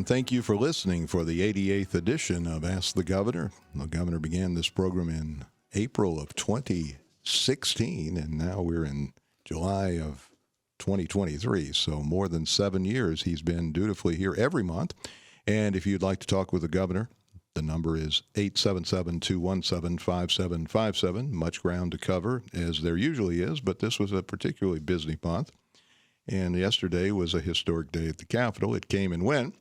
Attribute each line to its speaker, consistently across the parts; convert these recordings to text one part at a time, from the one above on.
Speaker 1: Thank you for listening for the 88th edition of Ask the Governor. The governor began this program in April of 2016, and now we're in July of 2023. So more than 7 years he's been dutifully here every month. And if you'd like to talk with the governor, the number is 877-217-5757. Much ground to cover, as there usually is, but this was a particularly busy month. And yesterday was a historic day at the Capitol. It came and went.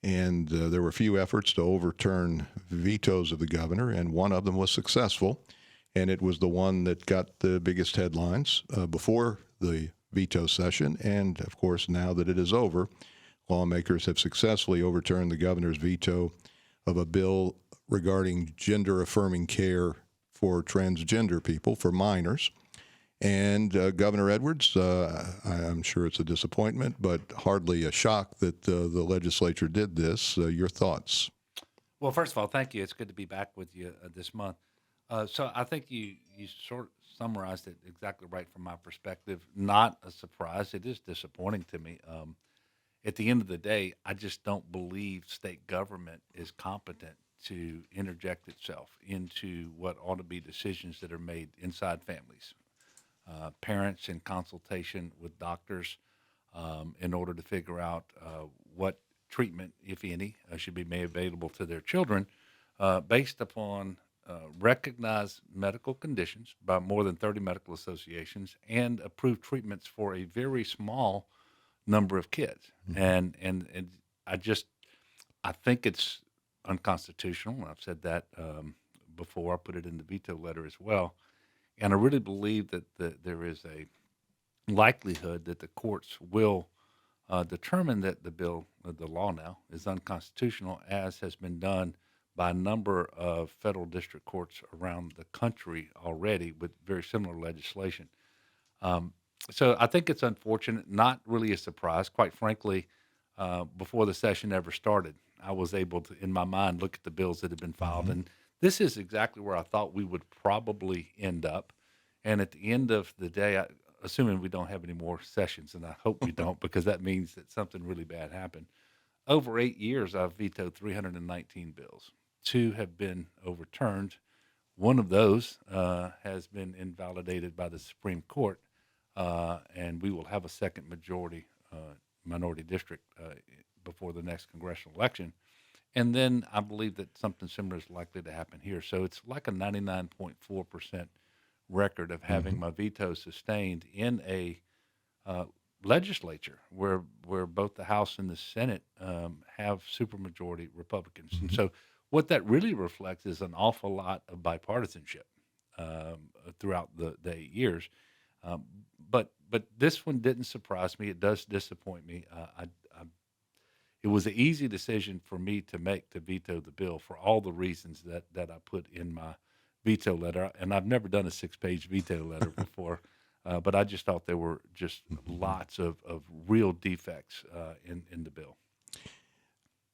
Speaker 1: And there were a few efforts to overturn vetoes of the governor, and one of them was successful. And it was the one that got the biggest headlines before the veto session. And, of course, now that it is over, lawmakers have successfully overturned the governor's veto of a bill regarding gender-affirming care for transgender people, for minors. And Governor Edwards, I'm sure it's a disappointment, but hardly a shock that the legislature did this. Your thoughts?
Speaker 2: Well, first of all, thank you. It's good to be back with you this month. So I think you sort of summarized it exactly right from my perspective. Not a surprise. It is disappointing to me. At the end of the day, I just don't believe state government is competent to interject itself into what ought to be decisions that are made inside families. Parents in consultation with doctors in order to figure out what treatment, if any, should be made available to their children based upon recognized medical conditions by more than 30 medical associations and approved treatments for a very small number of kids. And I think it's unconstitutional. I've said that before. I put it in the veto letter as well. And I really believe that there is a likelihood that the courts will determine that the law now, is unconstitutional, as has been done by a number of federal district courts around the country already with very similar legislation. So I think it's unfortunate, not really a surprise. Quite frankly, before the session ever started, I was able to, in my mind, look at the bills that had been filed. And this is exactly where I thought we would probably end up. And at the end of the day, assuming we don't have any more sessions, and I hope we don't, because that means that something really bad happened. Over 8 years, I've vetoed 319 bills. Two have been overturned. One of those has been invalidated by the Supreme Court, and we will have a second minority district before the next congressional election. And then I believe that something similar is likely to happen here. So it's like a 99.4% record of having my veto sustained in a legislature where both the House and the Senate have supermajority Republicans. And so what that really reflects is an awful lot of bipartisanship throughout the 8 years. Um, but this one didn't surprise me. It does disappoint me. It was an easy decision for me to make to veto the bill for all the reasons that I put in my veto letter. And I've never done a 6-page veto letter before, but I just thought there were just lots of real defects in the bill.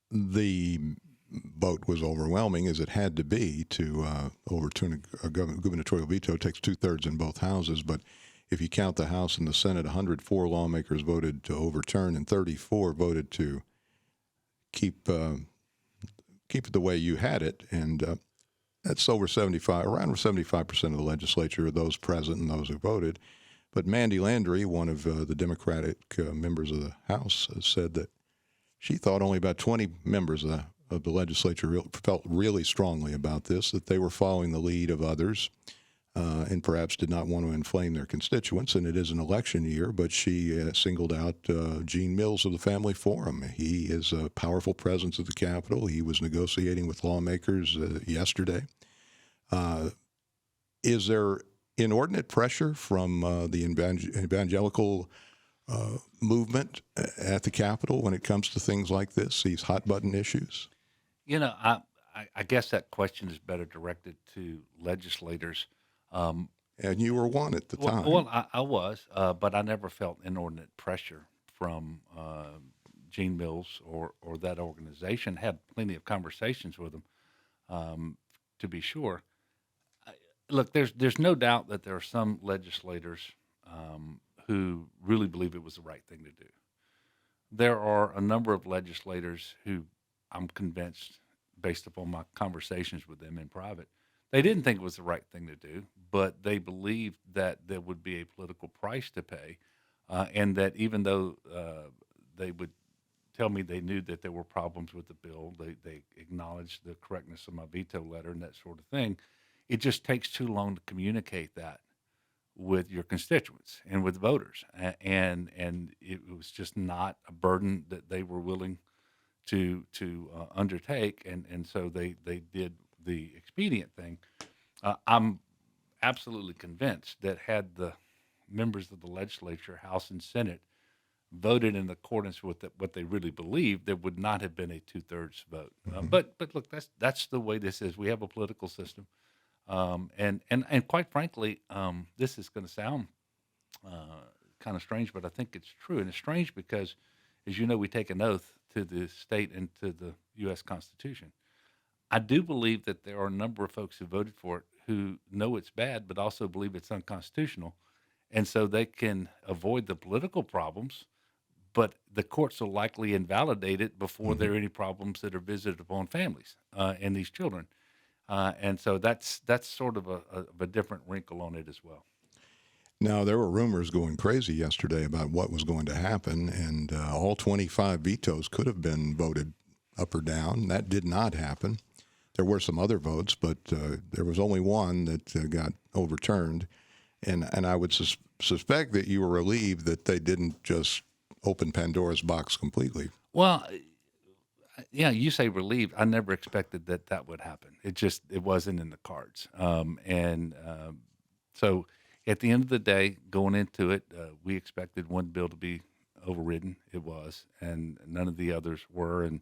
Speaker 1: The vote was overwhelming, as it had to be, to overturn a gubernatorial veto. It takes 2/3 in both houses, but if you count the House and the Senate, 104 lawmakers voted to overturn, and 34 voted to keep it the way you had it, and that's around 75% of the legislature, those present and those who voted. But Mandy Landry, one of the Democratic members of the House, said that she thought only about 20 members of the legislature felt really strongly about this, that they were following the lead of others, and perhaps did not want to inflame their constituents. And it is an election year, but she singled out Gene Mills of the Family Forum. He is a powerful presence at the Capitol. He was negotiating with lawmakers yesterday. Is there inordinate pressure from the evangelical movement at the Capitol when it comes to things like this, these hot-button issues?
Speaker 2: I guess that question is better directed to legislators.
Speaker 1: And you were one at the time.
Speaker 2: Well, I was, but I never felt inordinate pressure from Gene Mills or that organization. Had plenty of conversations with them, to be sure. Look, there's no doubt that there are some legislators who really believe it was the right thing to do. there are a number of legislators who I'm convinced, based upon my conversations with them in private, they didn't think it was the right thing to do, but they believed that there would be a political price to pay, and that even though they would tell me they knew that there were problems with the bill, they acknowledged the correctness of my veto letter and that sort of thing. It just takes too long to communicate that with your constituents and with voters, and it was just not a burden that they were willing to undertake, and so they did the expedient thing. I'm absolutely convinced that had the members of the legislature, House and Senate, voted in accordance with what they really believed, there would not have been a two-thirds vote. But look, that's the way this is. We have a political system, and quite frankly, this is going to sound kind of strange, but I think it's true. And it's strange because, as you know, we take an oath to the state and to the U.S. Constitution. I do believe that there are a number of folks who voted for it who know it's bad, but also believe it's unconstitutional. And so they can avoid the political problems, but the courts will likely invalidate it before
Speaker 1: Hmm.
Speaker 2: there are any problems that are visited upon families and these children. And so that's sort of a different wrinkle on it as well.
Speaker 1: Now, there were rumors going crazy yesterday about what was going to happen, and all 25 vetoes could have been voted up or down. That did not happen. There were some other votes, but there was only one that got overturned. And I would suspect that you were relieved that they didn't just open Pandora's box completely.
Speaker 2: Well, yeah, you say relieved. I never expected that would happen. It wasn't in the cards. So at the end of the day, going into it, we expected one bill to be overridden. It was, and none of the others were. And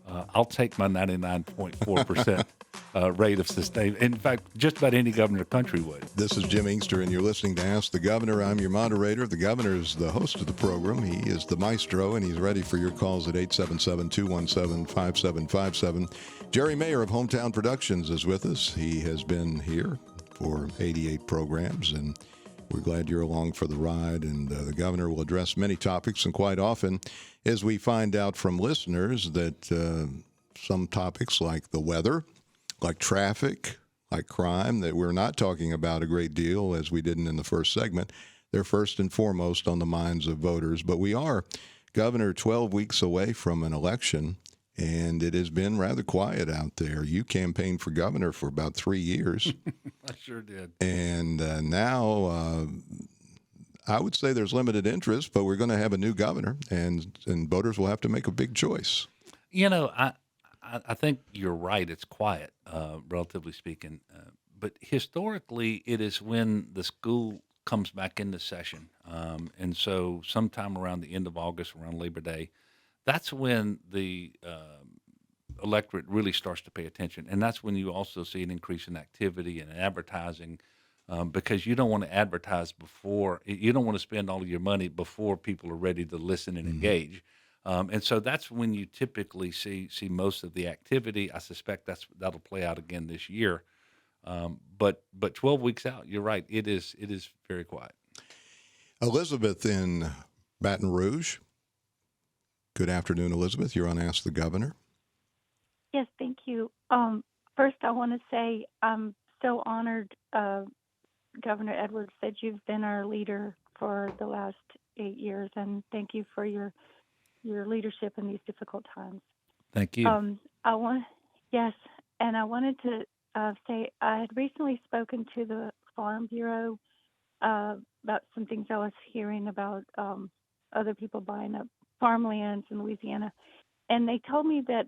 Speaker 2: I'll take my 99.4% rate of sustain. In fact, just about any governor in the country would.
Speaker 1: This is Jim Inkster, and you're listening to Ask the Governor. I'm your moderator. The governor is the host of the program. He is the maestro, and he's ready for your calls at 877-217-5757. Jerry Mayer of Hometown Productions is with us. He has been here for 88 programs, and we're glad you're along for the ride. And the governor will address many topics, and quite often, as we find out from listeners, that some topics like the weather, like traffic, like crime, that we're not talking about a great deal, as we didn't in the first segment. They're first and foremost on the minds of voters. But we are, Governor, 12 weeks away from an election, and it has been rather quiet out there. You campaigned for governor for about 3 years.
Speaker 2: I sure did.
Speaker 1: And now I would say there's limited interest, but we're going to have a new governor, and voters will have to make a big choice.
Speaker 2: You know, I think you're right. It's quiet, relatively speaking. But historically, it is when the school comes back into session. And so sometime around the end of August, around Labor Day, that's when the electorate really starts to pay attention. And that's when you also see an increase in activity and advertising, because you don't want to advertise before, you don't want to spend all of your money before people are ready to listen and engage. And so that's when you typically see most of the activity. I suspect that'll play out again this year. But 12 weeks out, you're right. It is very quiet.
Speaker 1: Elizabeth in Baton Rouge. Good afternoon, Elizabeth. You're on Ask the Governor.
Speaker 3: Yes, thank you. First, I want to say I'm so honored, Governor Edwards, that you've been our leader for the last 8 years, and thank you for your leadership in these difficult times.
Speaker 2: Thank you.
Speaker 3: Yes, and I wanted to say I had recently spoken to the Farm Bureau about some things I was hearing about other people buying up farmlands in Louisiana. And they told me that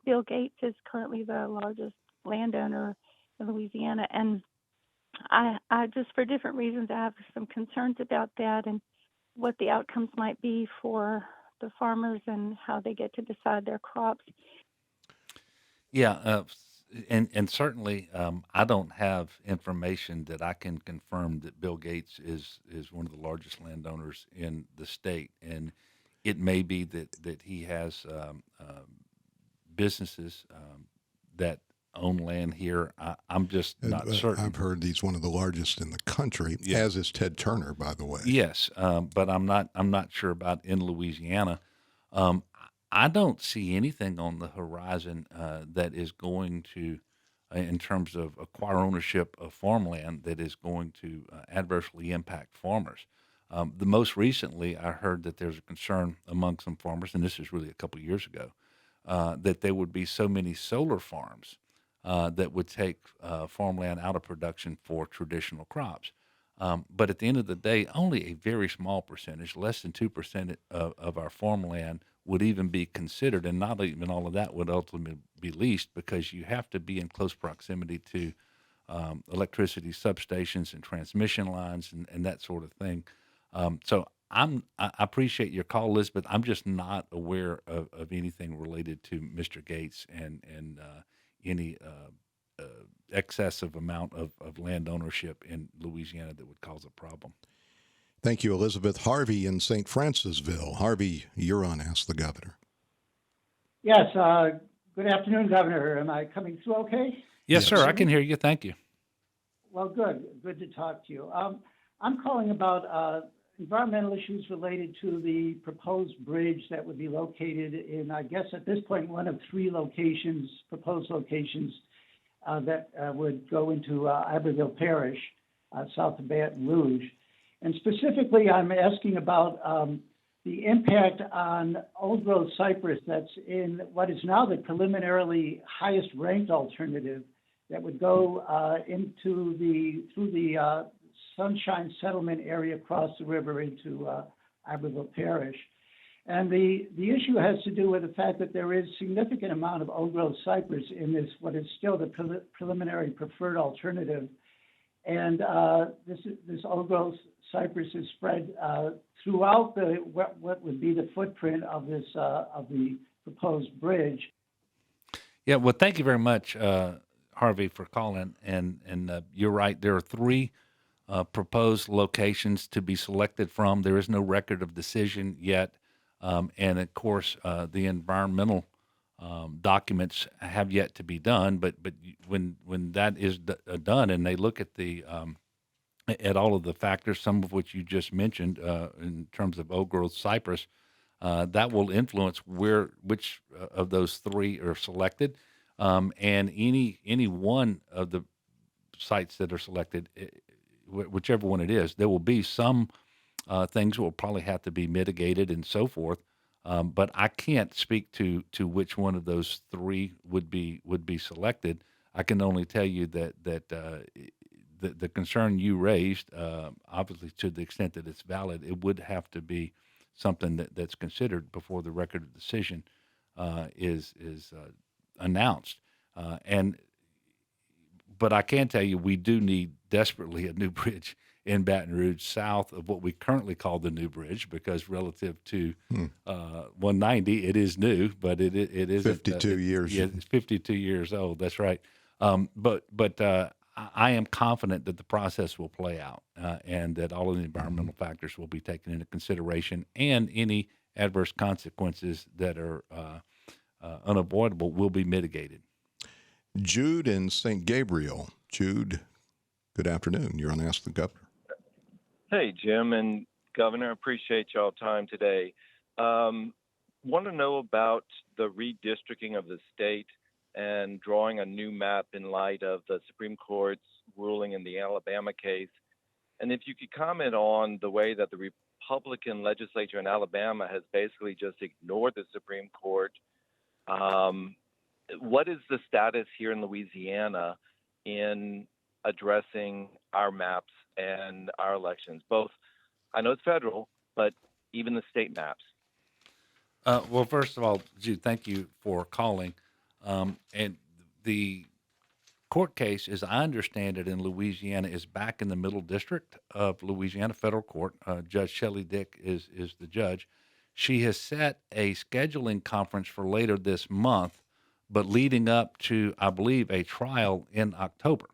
Speaker 3: Bill Gates is currently the largest landowner in Louisiana. And I just, for different reasons, I have some concerns about that and what the outcomes might be for the farmers and how they get to decide their crops.
Speaker 2: Yeah, and certainly, I don't have information that I can confirm that Bill Gates is one of the largest landowners in the state, and it may be that he has businesses that own land here. I'm just not certain.
Speaker 1: I've heard he's one of the largest in the country,
Speaker 2: Yeah.
Speaker 1: as is Ted Turner, by the way.
Speaker 2: Yes, but I'm not sure about in Louisiana. I don't see anything on the horizon that is going to, in terms of acquire ownership of farmland, that is going to adversely impact farmers. The most recently, I heard that there's a concern among some farmers, and this is really a couple of years ago, that there would be so many solar farms that would take farmland out of production for traditional crops. But at the end of the day, only a very small percentage, less than 2% of our farmland would even be considered, and not even all of that would ultimately be leased, because you have to be in close proximity to electricity substations and transmission lines and that sort of thing. I appreciate your call, Elizabeth. I'm just not aware of anything related to Mr. Gates and any excessive amount of land ownership in Louisiana that would cause a problem.
Speaker 1: Thank you, Elizabeth. Harvey in St. Francisville. Harvey, you're on Ask the Governor.
Speaker 4: Yes, good afternoon, Governor. Am I coming through okay?
Speaker 2: Yes, sir. I can hear you. Thank you.
Speaker 4: Well, good. Good to talk to you. I'm calling about environmental issues related to the proposed bridge that would be located in, I guess at this point, one of three locations, proposed locations that would go into Iberville Parish, south of Baton Rouge. And specifically, I'm asking about the impact on old growth cypress that's in what is now the preliminarily highest ranked alternative that would go through the Sunshine Settlement area across the river into Iberville Parish. And the issue has to do with the fact that there is significant amount of old growth cypress in this, what is still the preliminary preferred alternative. And this old growth cypress is spread throughout what would be the footprint of this of the proposed bridge.
Speaker 2: Yeah, well, thank you very much, Harvey, for calling. And you're right. There are three proposed locations to be selected from. There is no record of decision yet. And of course, the environmental documents have yet to be done. But when that is done, and they look at at all of the factors, some of which you just mentioned in terms of old growth cypress, that will influence which of those three are selected, and any one of the sites that are selected, whichever one it is, there will be some things will probably have to be mitigated and so forth. But I can't speak to which one of those three would be selected. I can only tell you that the concern you raised, obviously to the extent that it's valid, it would have to be something that's considered before the record of decision is announced. But I can tell you we do need desperately a new bridge in Baton Rouge south of what we currently call the new bridge, because relative to 190, it is new, but it is
Speaker 1: 52 years.
Speaker 2: Yeah, it's 52 years old. That's right. But I am confident that the process will play out and that all of the environmental factors will be taken into consideration, and any adverse consequences that are unavoidable will be mitigated.
Speaker 1: Jude in St. Gabriel. Jude, good afternoon. You're on Ask the Governor.
Speaker 5: Hey, Jim and Governor, appreciate y'all time today. Want to know about the redistricting of the state and drawing a new map in light of the Supreme Court's ruling in the Alabama case. And if you could comment on the way that the Republican legislature in Alabama has basically just ignored the Supreme Court. What is the status here in Louisiana in addressing our maps and our elections? Both, I know it's federal, but even the state maps.
Speaker 2: Well, first of all, Jude, thank you for calling. And the court case, as I understand it, in Louisiana is back in the Middle District of Louisiana Federal Court. Judge Shelley Dick is the judge. She has set a scheduling conference for later this month, but leading up to, I believe, a trial in October.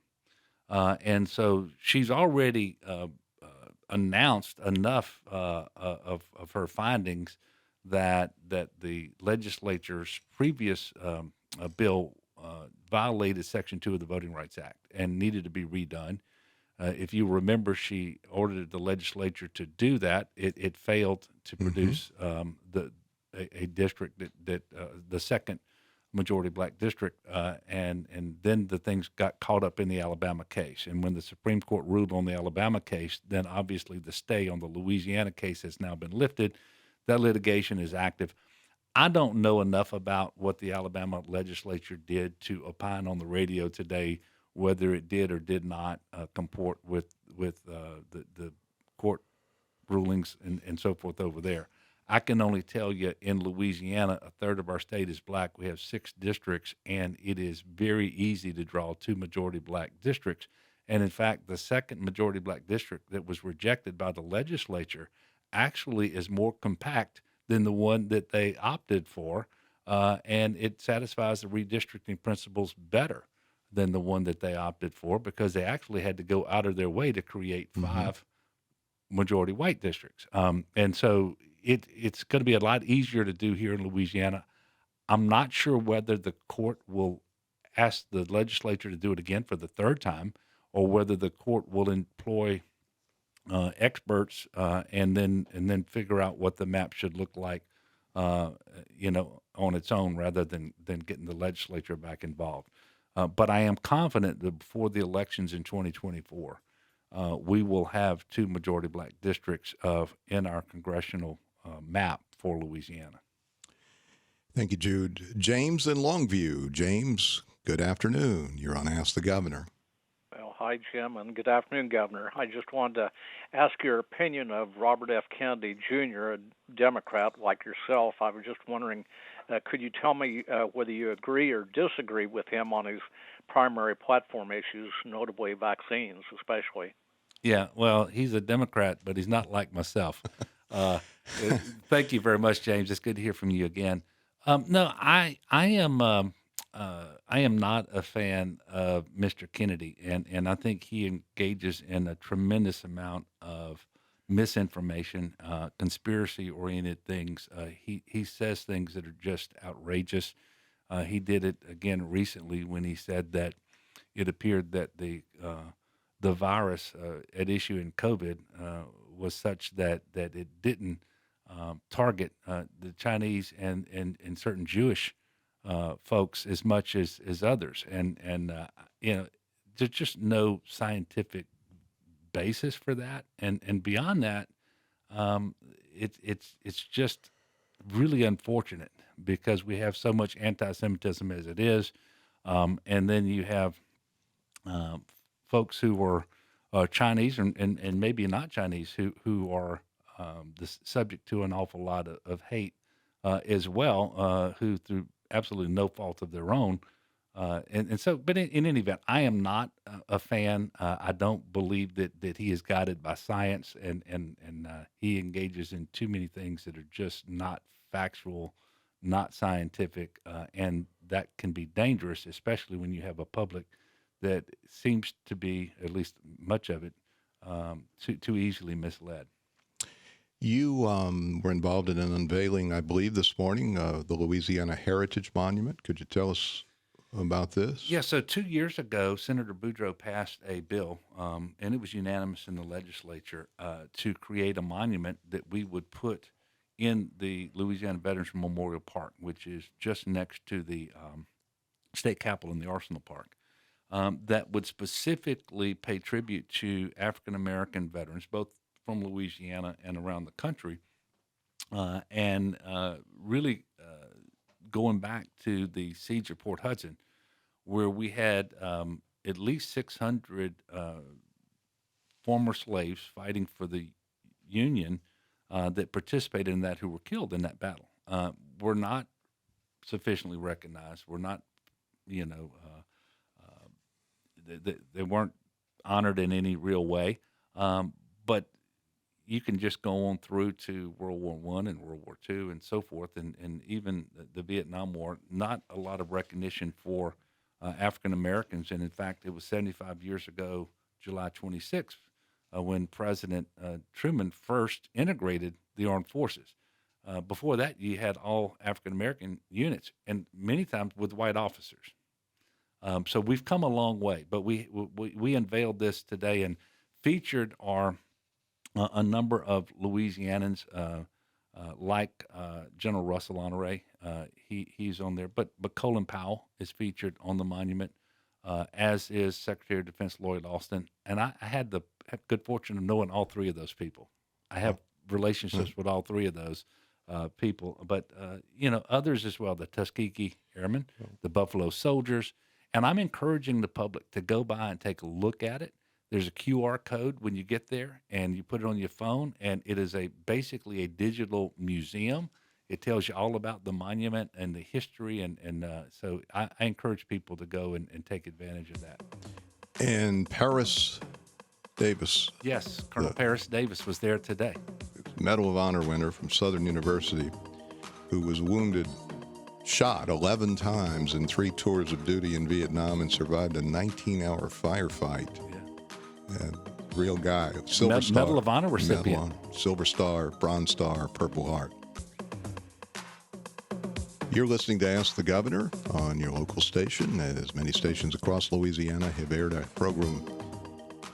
Speaker 2: And so she's already announced enough of her findings that the legislature's previous bill violated Section 2 of the Voting Rights Act and needed to be redone. If you remember, she ordered the legislature to do that. It failed to produce a district that the second majority black district, and then the things got caught up in the Alabama case. And when the Supreme Court ruled on the Alabama case, then obviously the stay on the Louisiana case has now been lifted. That litigation is active. I don't know enough about what the Alabama legislature did to opine on the radio today, whether it did or did not comport with the court rulings and so forth over there. I can only tell you in Louisiana, a third of our state is black. We have 6 districts, and it is very easy to draw 2 majority black districts. And in fact, the second majority black district that was rejected by the legislature actually is more compact than the one that they opted for, and it satisfies the redistricting principles better than the one that they opted for, because they actually had to go out of their way to create 5 majority white districts. And so it's going to be a lot easier to do here in Louisiana. I'm not sure whether the court will ask the legislature to do it again for the third time, or whether the court will employ experts and then figure out what the map should look like, on its own, rather than getting the legislature back involved. But I am confident that before the elections in 2024, we will have 2 majority black districts in our congressional map for Louisiana.
Speaker 1: Thank you, Jude. James in Longview. James, good afternoon. You're on Ask the Governor.
Speaker 6: Well, hi, Jim, and good afternoon, Governor. I just wanted to ask your opinion of Robert F. Kennedy, Jr., a Democrat like yourself. I was just wondering, could you tell me whether you agree or disagree with him on his primary platform issues, notably vaccines, especially?
Speaker 2: Yeah, well, he's a Democrat, but he's not like myself. Thank you very much, James. It's good to hear from you again. No, I am not a fan of Mr. Kennedy, and I think he engages in a tremendous amount of misinformation, conspiracy-oriented things. He says things that are just outrageous. He did it again recently when he said that it appeared that the virus at issue in COVID was such that it didn't target the Chinese and certain Jewish folks as much as others, and there's just no scientific basis for that, and beyond that, it's just really unfortunate because we have so much anti-Semitism as it is, and then you have folks who are Chinese and maybe not Chinese who are subject to an awful lot of hate as well, who through absolutely no fault of their own. And so, but in any event, I am not a fan. I don't believe that he is guided by science, and he engages in too many things that are just not factual, not scientific, and that can be dangerous, especially when you have a public that seems to be, at least much of it, too easily misled.
Speaker 1: You were involved in an unveiling, I believe, this morning, the Louisiana Heritage Monument. Could you tell us about this?
Speaker 2: Yeah, so 2 years ago, Senator Boudreaux passed a bill, and it was unanimous in the legislature, to create a monument that we would put in the Louisiana Veterans Memorial Park, which is just next to the state capitol in the Arsenal Park, that would specifically pay tribute to African-American veterans, both from Louisiana and around the country, and really going back to the siege of Port Hudson, where we had at least 600 former slaves fighting for the Union that participated in that, who were killed in that battle. Were not sufficiently recognized. Were not, they weren't honored in any real way. But you can just go on through to World War I and World War II and so forth, and even the Vietnam War, not a lot of recognition for African Americans. And in fact, it was 75 years ago, July 26th, when President Truman first integrated the armed forces. Before that, you had all African American units, and many times with white officers. So we've come a long way, but we unveiled this today and featured a number of Louisianans, like General Russell Honore. He's on there, but Colin Powell is featured on the monument, as is Secretary of Defense Lloyd Austin. And I had the good fortune of knowing all three of those people. I have relationships with all three of those people, but others as well. The Tuskegee Airmen, the Buffalo Soldiers, and I'm encouraging the public to go by and take a look at it. There's a QR code when you get there, and you put it on your phone, and it is basically a digital museum. It tells you all about the monument and the history, and so I encourage people to go and take advantage of that.
Speaker 1: And Paris Davis,
Speaker 2: Yes, Colonel Paris Davis was there today.
Speaker 1: Medal of Honor winner from Southern University, who was wounded, shot 11 times in 3 tours of duty in Vietnam and survived a 19-hour firefight. And real guy. Silver Star.
Speaker 2: Medal of Honor recipient.
Speaker 1: Silver Star, Bronze Star, Purple Heart. You're listening to Ask the Governor on your local station, as many stations across Louisiana have aired our program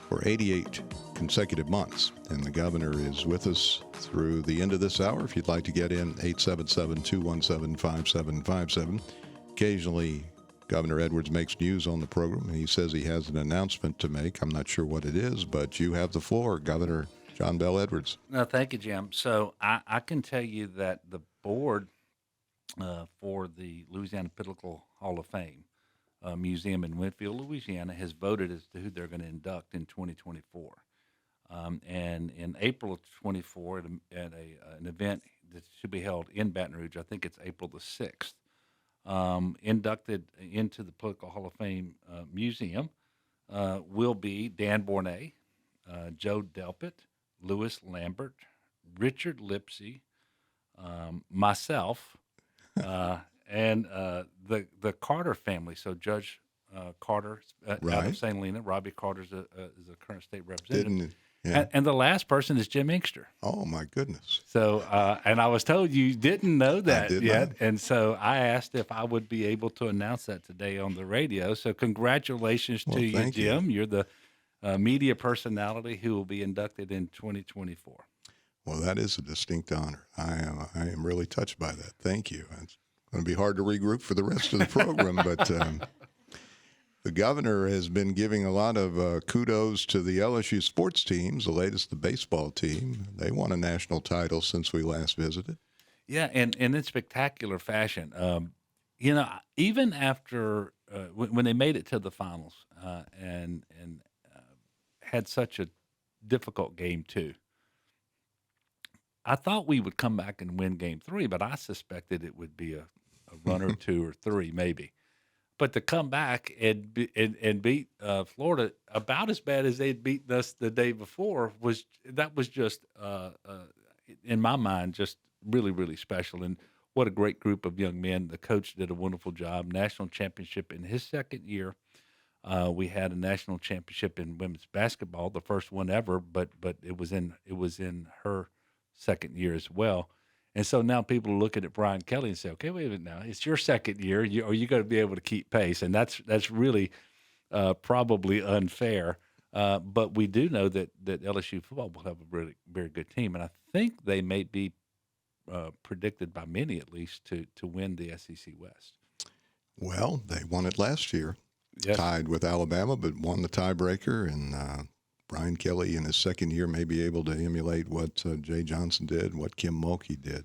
Speaker 1: for 88 consecutive months. And the governor is with us through the end of this hour. If you'd like to get in, 877-217-5757. Occasionally, Governor Edwards makes news on the program. He says he has an announcement to make. I'm not sure what it is, but you have the floor, Governor John Bell Edwards.
Speaker 2: No, thank you, Jim. So I can tell you that the board for the Louisiana Pinnacle Hall of Fame Museum in Winfield, Louisiana, has voted as to who they're going to induct in 2024. And in April of 24, at an event that should be held in Baton Rouge, I think it's April the 6th, inducted into the Political Hall of Fame Museum will be Dan Bornay, Joe Delpit, Louis Lambert, Richard Lipsey, myself, and the Carter family. So Judge Carter out
Speaker 1: Right.
Speaker 2: of St. Helena, Robbie Carter is a current state representative.
Speaker 1: Yeah.
Speaker 2: And the last person is Jim Inkster.
Speaker 1: Oh, my goodness.
Speaker 2: So, and I was told you didn't know that
Speaker 1: did
Speaker 2: yet.
Speaker 1: not.
Speaker 2: And so I asked if I would be able to announce that today on the radio. So congratulations
Speaker 1: Well,
Speaker 2: to you,
Speaker 1: thank you.
Speaker 2: Jim. You're the media personality who will be inducted in 2024.
Speaker 1: Well, that is a distinct honor. I am really touched by that. Thank you. It's going to be hard to regroup for the rest of the program, but the governor has been giving a lot of kudos to the LSU sports teams, the latest, the baseball team. They won a national title since we last visited.
Speaker 2: Yeah, and in spectacular fashion. Even after when they made it to the finals and had such a difficult game two, I thought we would come back and win game 3, but I suspected it would be a run or 2 or 3 maybe. But to come back and beat Florida about as bad as they'd beaten us the day before was just in my mind just really, really special. And what a great group of young men. The coach did a wonderful job. National championship in his second year. We had a national championship in women's basketball, the first one ever, but it was in her second year as well. And so now people are looking at Brian Kelly and say, okay, wait a minute now. It's your second year. Are you going to be able to keep pace? And that's really probably unfair. But we do know that LSU football will have a really very good team. And I think they may be predicted by many, at least, to win the SEC West.
Speaker 1: Well, they won it last year,
Speaker 2: Yes.
Speaker 1: tied with Alabama, but won the tiebreaker. And Brian Kelly in his second year may be able to emulate what Jay Johnson did and what Kim Mulkey did.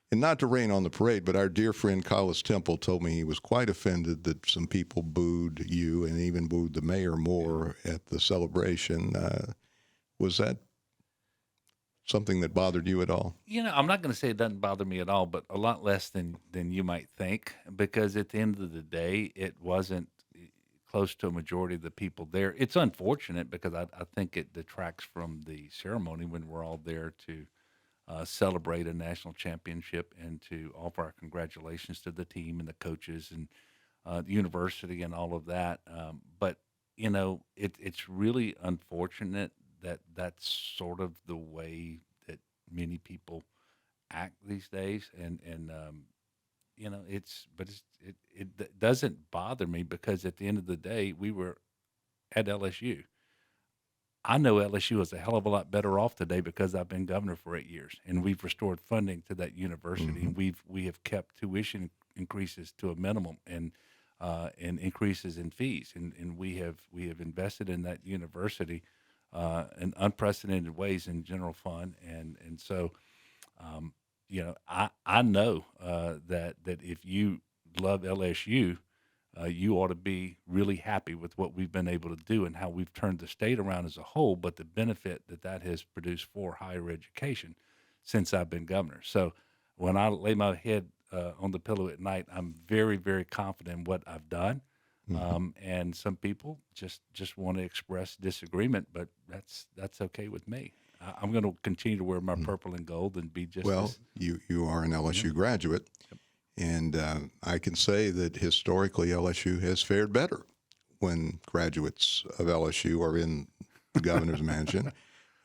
Speaker 1: And not to rain on the parade, but our dear friend Collis Temple told me he was quite offended that some people booed you and even booed the mayor more at the celebration. Was that something that bothered you at all?
Speaker 2: I'm not going to say it doesn't bother me at all, but a lot less than you might think, because at the end of the day, it wasn't close to a majority of the people there. It's unfortunate because I think it detracts from the ceremony when we're all there to celebrate a national championship and to offer our congratulations to the team and the coaches and the university and all of that. But it's really unfortunate that that's sort of the way that many people act these days, and it doesn't bother me because at the end of the day we were at LSU. I know LSU is a hell of a lot better off today because I've been governor for 8 years, and we've restored funding to that university, and we have kept tuition increases to a minimum, and increases in fees, and we have invested in that university in unprecedented ways in general fund, and so I know that if you love LSU, you ought to be really happy with what we've been able to do and how we've turned the state around as a whole, but the benefit that has produced for higher education since I've been governor. So when I lay my head on the pillow at night, I'm very, very confident in what I've done. And some people just want to express disagreement, but that's okay with me. I'm going to continue to wear my purple and gold and be just
Speaker 1: Well,
Speaker 2: as,
Speaker 1: you are an LSU graduate, and I can say that historically LSU has fared better when graduates of LSU are in the governor's mansion.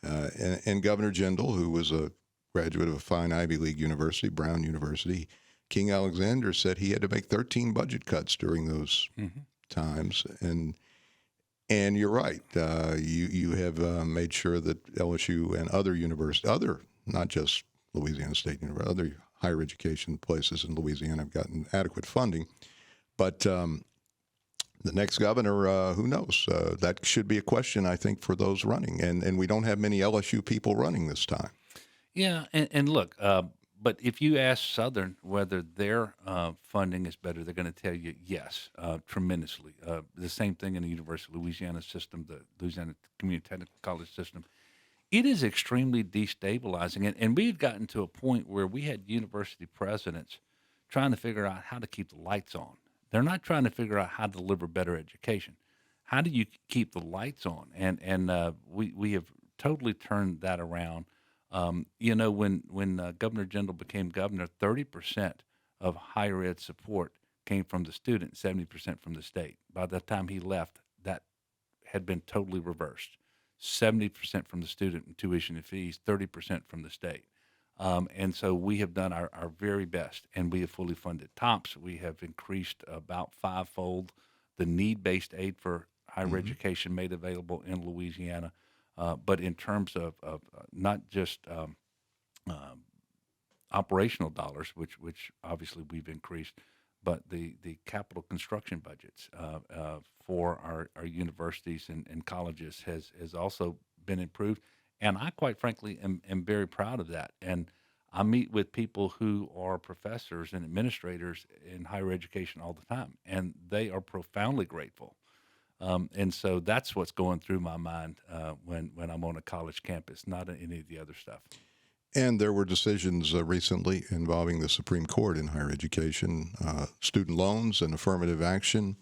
Speaker 1: And Governor Jindal, who was a graduate of a fine Ivy League university, Brown University, King Alexander, said he had to make 13 budget cuts during those times. And you're right. You have made sure that LSU and other universities, not just Louisiana State University, other higher education places in Louisiana have gotten adequate funding. But the next governor, who knows? That should be a question, I think, for those running. And we don't have many LSU people running this time.
Speaker 2: yeah. And look, but if you ask Southern whether their funding is better, they're going to tell you yes, tremendously. The same thing in the University of Louisiana system, the Louisiana Community Technical College system. It is extremely destabilizing. And we had gotten to a point where we had university presidents trying to figure out how to keep the lights on. They're not trying to figure out how to deliver better education. How do you keep the lights on? And we have totally turned that around. When Governor Jindal became governor, 30% of higher ed support came from the student, 70% from the state. By the time he left, that had been totally reversed. 70% from the student in tuition and fees, 30% from the state. And so we have done our very best, and we have fully funded TOPS. We have increased about fivefold the need-based aid for higher education made available in Louisiana. But in terms of not just operational dollars, which obviously we've increased, but the capital construction budgets for our universities and colleges has also been improved. And I, quite frankly, am very proud of that. And I meet with people who are professors and administrators in higher education all the time, and they are profoundly grateful. And so that's what's going through my mind when I'm on a college campus, not any of the other stuff.
Speaker 1: And there were decisions recently involving the Supreme Court in higher education, student loans and affirmative action.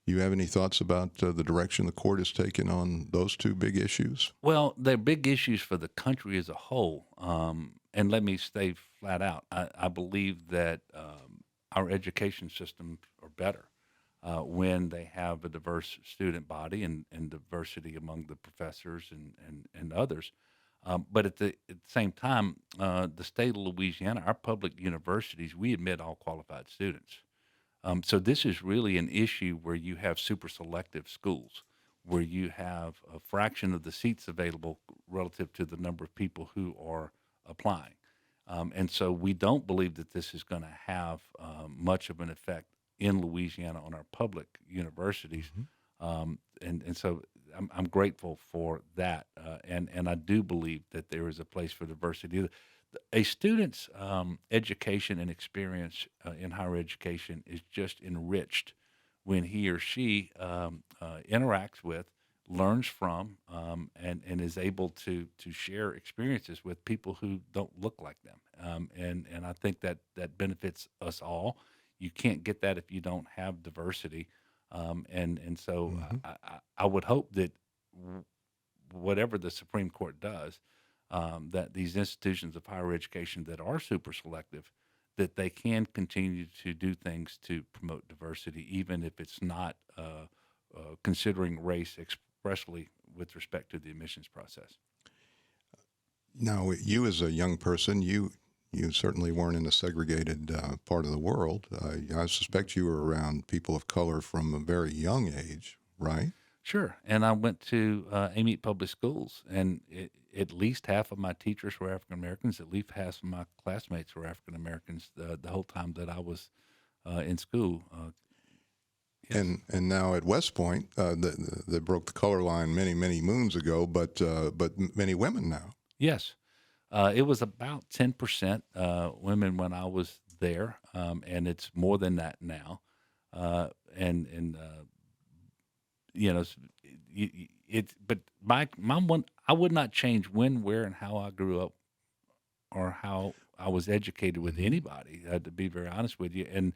Speaker 1: You have any thoughts about the direction the court has taken on those two big issues?
Speaker 2: Well, they're big issues for the country as a whole. And let me say flat out, I believe that our education systems are better when they have a diverse student body and diversity among the professors and others. But at the same time, the state of Louisiana, our public universities, we admit all qualified students. So this is really an issue where you have super selective schools, where you have a fraction of the seats available relative to the number of people who are applying. And so we don't believe that this is going to have much of an effect in Louisiana on our public universities. And so I'm grateful for that. And I do believe that there is a place for diversity. A student's education and experience in higher education is just enriched when he or she interacts with, learns from, and is able to share experiences with people who don't look like them. And I think that benefits us all. You can't get that if you don't have diversity. And so I would hope that whatever the Supreme Court does, that these institutions of higher education that are super selective, that they can continue to do things to promote diversity, even if it's not considering race expressly with respect to the admissions process.
Speaker 1: Now, you as a young person, you certainly weren't in a segregated part of the world. I suspect you were around people of color from a very young age, right?
Speaker 2: Sure. And I went to Amite Public Schools, and at least half of my teachers were African Americans. At least half of my classmates were African Americans the whole time that I was in school. Yes.
Speaker 1: And now at West Point, they broke the color line many moons ago, but many women now.
Speaker 2: Yes. It was about 10% women when I was there, and it's more than that now. And you know, it's but my one, I would not change when, where, and how I grew up or how I was educated with anybody. To be very honest with you, and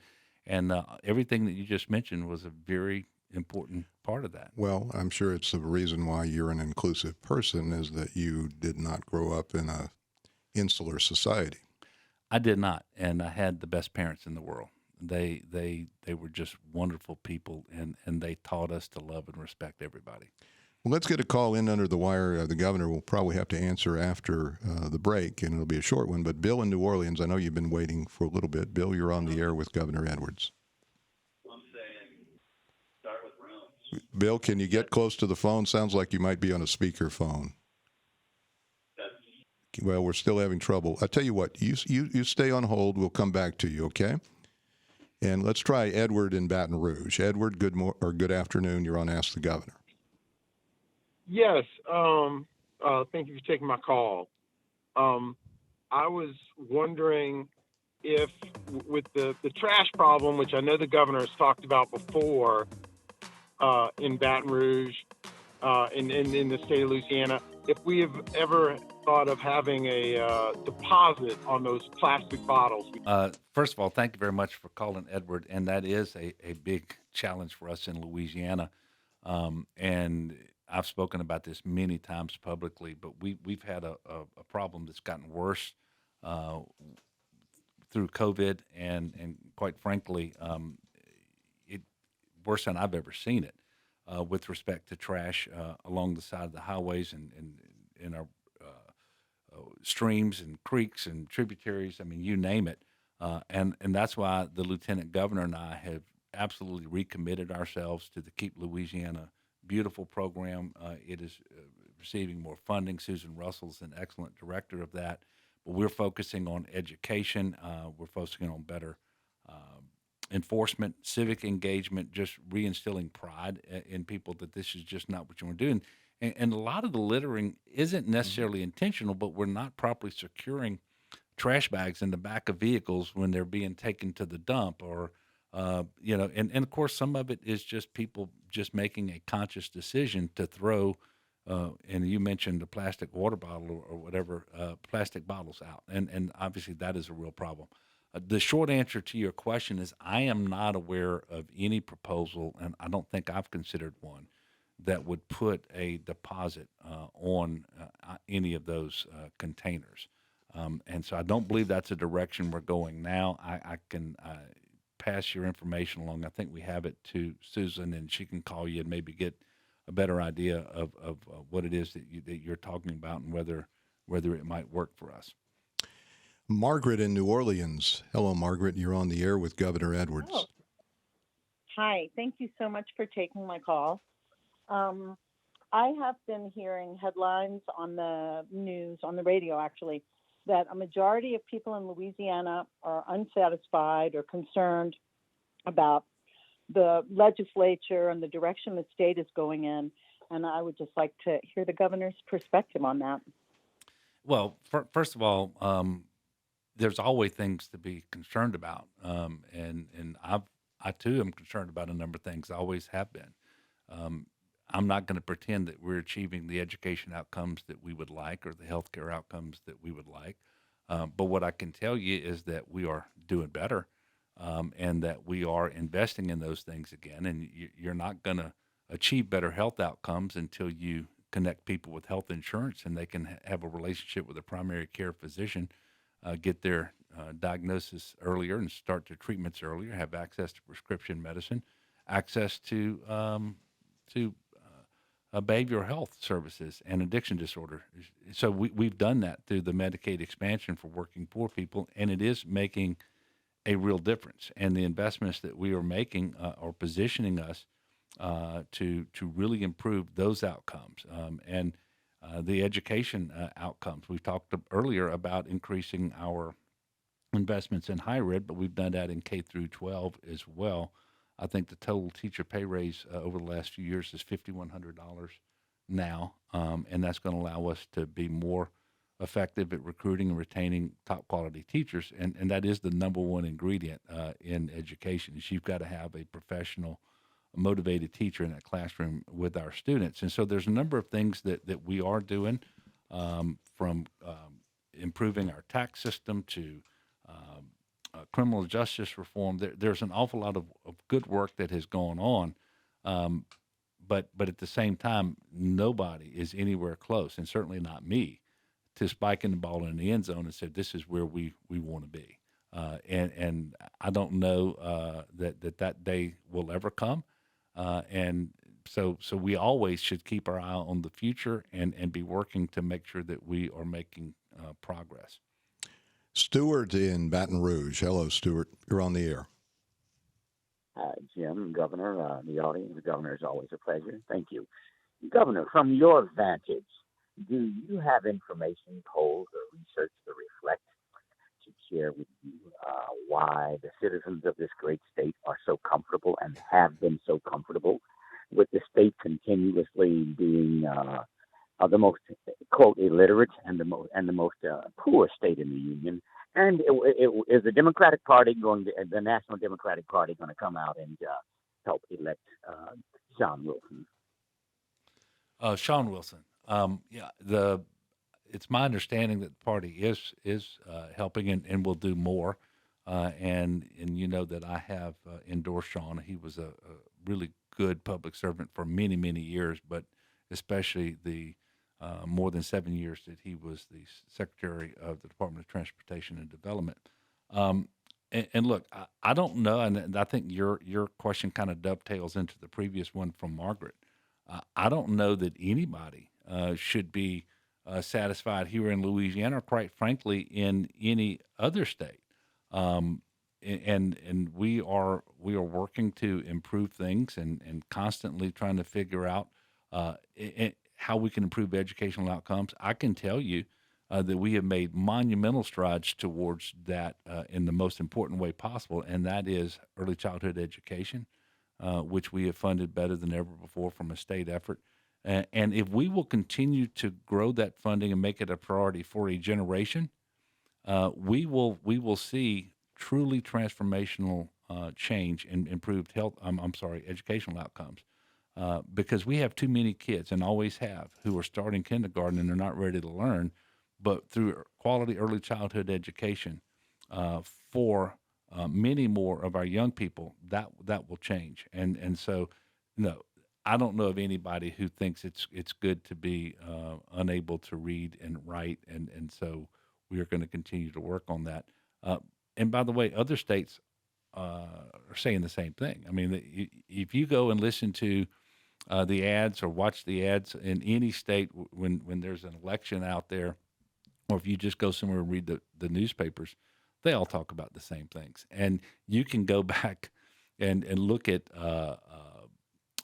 Speaker 2: everything that you just mentioned was a very important part of that.
Speaker 1: Well, I'm sure it's the reason why you're an inclusive person is that you did not grow up in a insular society.
Speaker 2: I did not, and I had the best parents in the world. They were just wonderful people, and they taught us to love and respect everybody.
Speaker 1: Well, let's get a call in under the wire. The governor will probably have to answer after the break, and it'll be a short one. But Bill in New Orleans, I know you've been waiting for a little bit. Bill, you're on the air with Governor Edwards.
Speaker 7: I'm saying start with rooms.
Speaker 1: Bill, can you get close to the phone? Sounds like you might be on a speaker phone. Well, we're still having trouble. I tell you what, you stay on hold. We'll come back to you, okay? And let's try Edward in Baton Rouge. Edward, good afternoon. You're on Ask the Governor.
Speaker 8: Yes. Thank you for taking my call. I was wondering if, with the trash problem, which I know the governor has talked about before, in Baton Rouge, in the state of Louisiana, if we have ever thought of having a deposit on those plastic bottles.
Speaker 2: First of all, thank you very much for calling, Edward. And that is a big challenge for us in Louisiana. And I've spoken about this many times publicly, but we've had a problem that's gotten worse through COVID, and quite frankly, it worse than I've ever seen it with respect to trash along the side of the highways and in our streams and creeks and tributaries. I mean, you name it. And that's why the Lieutenant Governor and I have absolutely recommitted ourselves to the Keep Louisiana Beautiful program. It is receiving more funding. Susan Russell's an excellent director of that. But we're focusing on education. We're focusing on better enforcement, civic engagement, just reinstilling pride in people that this is just not what you want to do. And a lot of the littering isn't necessarily intentional, but we're not properly securing trash bags in the back of vehicles when they're being taken to the dump, or and of course some of it is just people just making a conscious decision to throw, and you mentioned the plastic water bottle or whatever, plastic bottles out, and obviously that is a real problem. The short answer to your question is I am not aware of any proposal, and I don't think I've considered one, that would put a deposit on any of those containers. And so I don't believe that's a direction we're going now. I can pass your information along. I think we have it to Susan, and she can call you and maybe get a better idea of what it is that you're talking about and whether it might work for us.
Speaker 1: Margaret in New Orleans. Hello, Margaret. You're on the air with Governor Edwards.
Speaker 9: Oh. Hi. Thank you so much for taking my call. I have been hearing headlines on the news, on the radio actually, that a majority of people in Louisiana are unsatisfied or concerned about the legislature and the direction the state is going in. And I would just like to hear the governor's perspective on that.
Speaker 2: Well, first of all, there's always things to be concerned about, and I too am concerned about a number of things. I always have been. I'm not going to pretend that we're achieving the education outcomes that we would like or the healthcare outcomes that we would like. But what I can tell you is that we are doing better, and that we are investing in those things again. And you're not going to achieve better health outcomes until you connect people with health insurance and they can have a relationship with a primary care physician, get their diagnosis earlier and start their treatments earlier, have access to prescription medicine, access to behavioral health services and addiction disorder. So we've done that through the Medicaid expansion for working poor people, and it is making a real difference. And the investments that we are making are positioning us to really improve those outcomes and the education outcomes. We talked earlier about increasing our investments in higher ed, but we've done that in K through 12 as well. I think the total teacher pay raise over the last few years is $5,100 now, and that's going to allow us to be more effective at recruiting and retaining top quality teachers. And that is the number one ingredient in education is you've got to have a professional, motivated teacher in that classroom with our students. And so there's a number of things that we are doing from improving our tax system to criminal justice reform. There's an awful lot of good work that has gone on. But at the same time, nobody is anywhere close, and certainly not me, to spiking the ball in the end zone and said, this is where we want to be. And I don't know that day will ever come. And so we always should keep our eye on the future and be working to make sure that we are making progress.
Speaker 1: Stuart in Baton Rouge. Hello, Stuart. You're on the air.
Speaker 10: Jim, Governor, the audience, the Governor, is always a pleasure. Thank you. Governor, from your vantage, do you have information, polls, or research to reflect to share with you why the citizens of this great state are so comfortable and have been so comfortable with the state continuously being the most, quote, illiterate and the most poor state in the union? And is the Democratic Party the National Democratic Party going to come out and help elect Sean Wilson?
Speaker 2: Sean Wilson. It's my understanding that the party is helping and will do more. And you know that I have endorsed Sean. He was a really good public servant for many, many years, but especially the more than 7 years that he was the Secretary of the Department of Transportation and Development. And look, I don't know, and I think your question kind of dovetails into the previous one from Margaret. I don't know that anybody should be satisfied here in Louisiana, or quite frankly, in any other state. And we are working to improve things and constantly trying to figure out how we can improve educational outcomes. I can tell you that we have made monumental strides towards that in the most important way possible, and that is early childhood education, which we have funded better than ever before from a state effort. And if we will continue to grow that funding and make it a priority for a generation, we will see truly transformational change and improved educational outcomes. Because we have too many kids, and always have, who are starting kindergarten and they're not ready to learn. But through quality early childhood education for many more of our young people, that will change. And so, no, I don't know of anybody who thinks it's good to be unable to read and write, and so we are going to continue to work on that. And by the way, other states are saying the same thing. I mean, if you go and listen to the ads or watch the ads in any state when there's an election out there, or if you just go somewhere and read the newspapers, they all talk about the same things. And you can go back and look at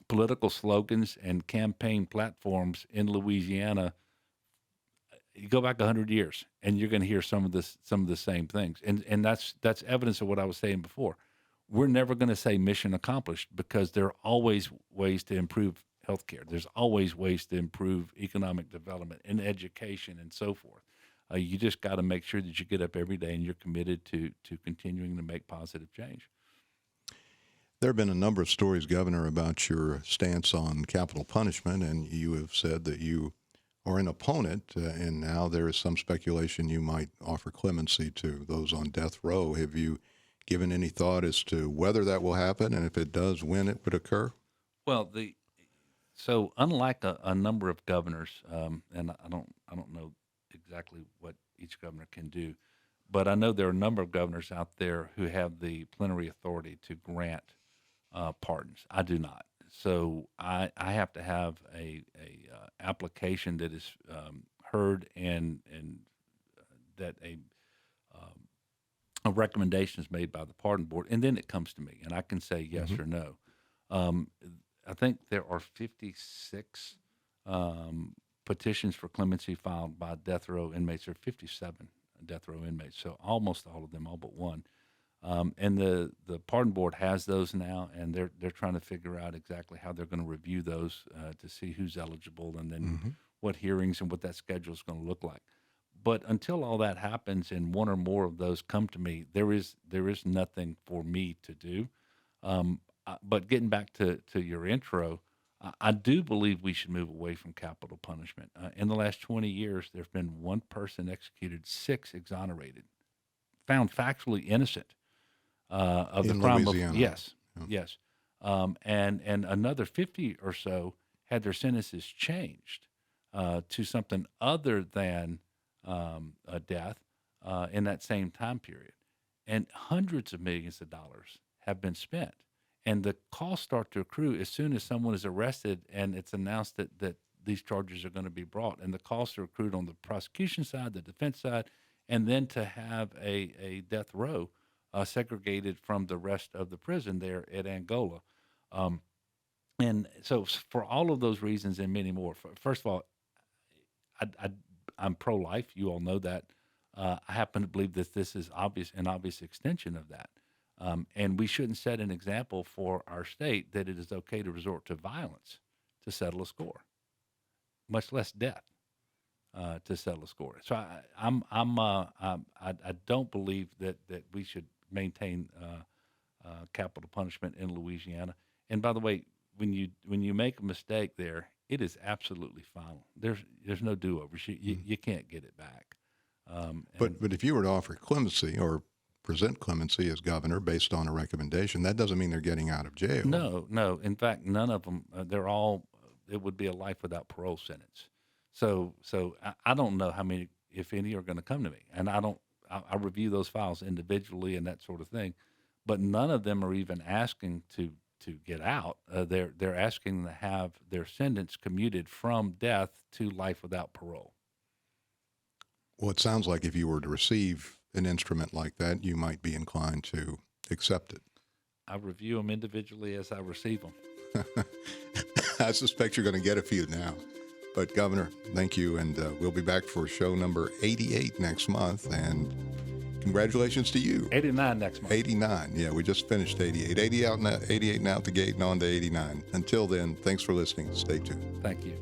Speaker 2: political slogans and campaign platforms in Louisiana. You go back 100 years, and you're going to hear some of the same things. And that's evidence of what I was saying before. We're never going to say mission accomplished, because there are always ways to improve healthcare. There's always ways to improve economic development and education and so forth. You just got to make sure that you get up every day and you're committed to continuing to make positive change.
Speaker 1: There have been a number of stories, Governor, about your stance on capital punishment, and you have said that you are an opponent, and now there is some speculation you might offer clemency to those on death row. Have you given any thought as to whether that will happen, and if it does, when it would occur?
Speaker 2: Well, so unlike a number of governors, and I don't know exactly what each governor can do, but I know there are a number of governors out there who have the plenary authority to grant pardons. I do not. So I have to have a application that is heard and that a recommendation is made by the pardon board, and then it comes to me, and I can say yes or no. I think there are 56 petitions for clemency filed by death row inmates. There are 57 death row inmates, so almost all of them, all but one. And the pardon board has those now, and they're trying to figure out exactly how they're going to review those to see who's eligible, and then what hearings and what that schedule is going to look like. But until all that happens and one or more of those come to me, there is nothing for me to do. But getting back to your intro, I do believe we should move away from capital punishment. In the last 20 years, there's been one person executed, 6 exonerated, found factually innocent of the
Speaker 1: In
Speaker 2: crime.
Speaker 1: Louisiana.
Speaker 2: Yes,
Speaker 1: Yeah.
Speaker 2: yes. And another 50 or so had their sentences changed to something other than a death in that same time period. And hundreds of millions of dollars have been spent. And the costs start to accrue as soon as someone is arrested and it's announced that these charges are going to be brought. And the costs are accrued on the prosecution side, the defense side, and then to have a death row segregated from the rest of the prison there at Angola. And so for all of those reasons and many more, first of all, I'm pro-life. You all know that. I happen to believe that this is an obvious extension of that. And we shouldn't set an example for our state that it is okay to resort to violence to settle a score, much less death to settle a score. So I don't believe that we should maintain capital punishment in Louisiana. And by the way, when you make a mistake there, it is absolutely final. There's no do-overs. You can't get it back.
Speaker 1: But if you were to offer clemency or present clemency as governor based on a recommendation, that doesn't mean they're getting out of jail.
Speaker 2: No. In fact, none of them. It would be a life without parole sentence. So I don't know how many, if any, are going to come to me, and I review those files individually and that sort of thing, but none of them are even asking to get out. They're asking to have their sentence commuted from death to life without parole.
Speaker 1: Well, it sounds like if you were to receive an instrument like that, you might be inclined to accept it.
Speaker 2: I review them individually as I receive them.
Speaker 1: I suspect you're going to get a few now. But, Governor, thank you, and we'll be back for show number 88 next month, and congratulations to you.
Speaker 2: 89 next month.
Speaker 1: 89, yeah, we just finished 88. 88 now at the gate and on to 89. Until then, thanks for listening. Stay tuned.
Speaker 2: Thank you.